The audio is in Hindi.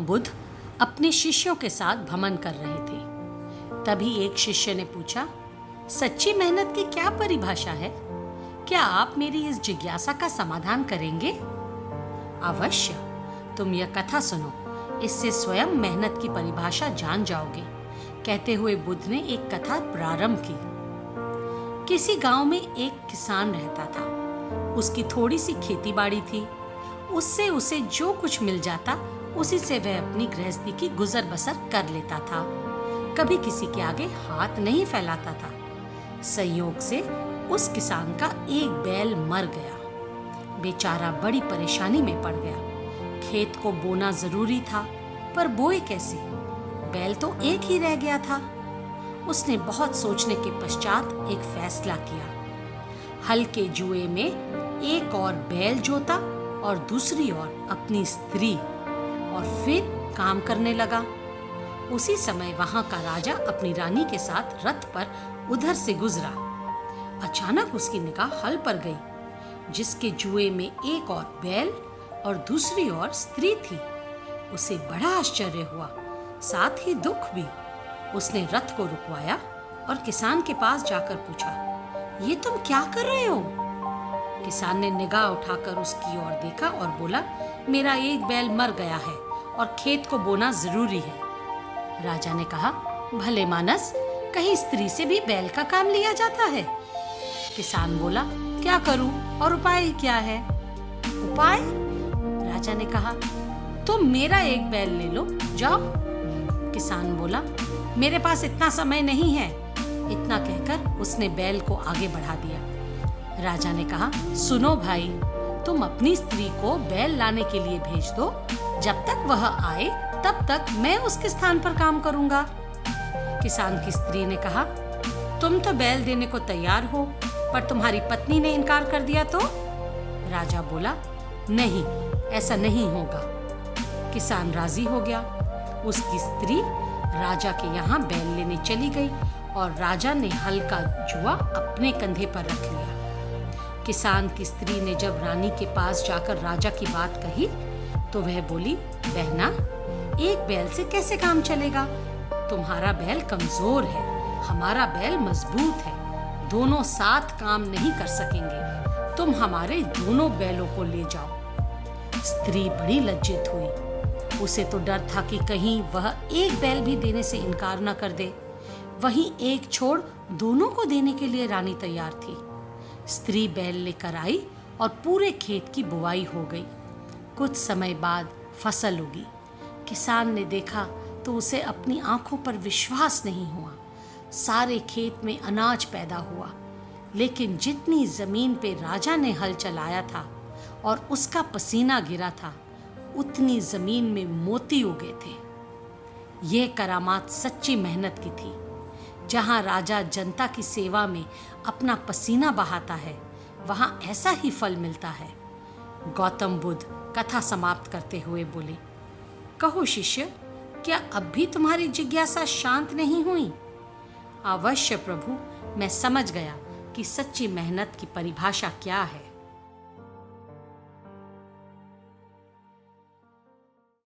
बुद्ध अपने शिष्यों के साथ भ्रमण कर रहे थे। तभी एक शिष्य ने पूछा, सच्ची मेहनत की क्या परिभाषा है? क्या आप मेरी इस जिज्ञासा का समाधान करेंगे? अवश्य, तुम यह कथा सुनो, इससे स्वयं मेहनत की परिभाषा जान जाओगे। कहते हुए बुद्ध ने एक कथा प्रारंभ की। किसी गांव में एक किसान रहता था। उसकी थोड़ी सी खेती-बाड़ी थी। उससे उसे जो कुछ मिल जाता उसी से वह अपनी गृहस्थी की गुजर बसर कर लेता था। कभी किसी के आगे हाथ नहीं फैलाता था। संयोग से उस किसान का एक बैल मर गया। बेचारा बड़ी परेशानी में पड़ गया। खेत को बोना जरूरी था, पर बोए कैसे? बैल तो एक ही रह गया था। उसने बहुत सोचने के पश्चात एक फैसला किया। हल के जुए में एक और बैल जोता और दूसरी ओर अपनी स्त्री, और फिर काम करने लगा। उसी समय वहां का राजा अपनी रानी के साथ रथ पर उधर से गुजरा। अचानक उसकी निगाह हल पर गई, जिसके जुए में एक और बैल और दूसरी ओर स्त्री थी। उसे बड़ा आश्चर्य हुआ, साथ ही दुख भी। उसने रथ को रुकवाया और किसान के पास जाकर पूछा, ये तुम क्या कर रहे हो? किसान ने निगाह उठाकर उसकी ओर देखा और बोला, मेरा एक बैल मर गया है और खेत को बोना जरूरी है। राजा ने कहा, भले मानस, कहीं स्त्री से भी बैल का काम लिया जाता है? किसान बोला, क्या करूं और उपाय क्या है? उपाय? राजा ने कहा, तुम मेरा एक बैल ले लो, जाओ। किसान बोला, मेरे पास इतना समय नहीं है। इतना कहकर उसने बैल को आगे बढ़ा दिया। राजा ने कहा, सुनो भाई, तुम अपनी स्त्री को बैल लाने के लिए भेज दो। जब तक वह आए तब तक मैं उसके स्थान पर काम करूंगा। किसान की स्त्री ने कहा, तुम तो बैल देने को तैयार हो, पर तुम्हारी पत्नी ने इनकार कर दिया तो? राजा बोला, नहीं, ऐसा नहीं होगा। किसान राजी हो गया। उसकी स्त्री राजा के यहाँ बैल लेने चली गई और राजा ने हल का जुआ अपने कंधे पर रख लिया। किसान की स्त्री ने जब रानी के पास जाकर राजा की बात कही तो वह बोली, बहना, एक बैल से कैसे काम चलेगा? तुम्हारा बैल कमजोर है, हमारा बैल मजबूत है। दोनों साथ काम नहीं कर सकेंगे। तुम हमारे दोनों बैलों को ले जाओ। स्त्री बड़ी लज्जित हुई। उसे तो डर था कि कहीं वह एक बैल भी देने से इनकार न कर दे। वहीं एक छोड़ दोनों को देने के लिए रानी तैयार थी। स्त्री बैल लेकर आई और पूरे खेत की बुवाई हो गई। कुछ समय बाद फसल उगी। किसान ने देखा तो उसे अपनी आंखों पर विश्वास नहीं हुआ। सारे खेत में अनाज पैदा हुआ, लेकिन जितनी जमीन पे राजा ने हल चलाया था और उसका पसीना गिरा था, उतनी जमीन में मोती उगे थे। ये करामात सच्ची मेहनत की थी। जहां राजा जनता की सेवा में अपना पसीना बहाता है, वहां ऐसा ही फल मिलता है। गौतम बुद्ध कथा समाप्त करते हुए बोले, कहो शिष्य, क्या अब भी तुम्हारी जिज्ञासा शांत नहीं हुई? अवश्य प्रभु, मैं समझ गया कि सच्ची मेहनत की परिभाषा क्या है।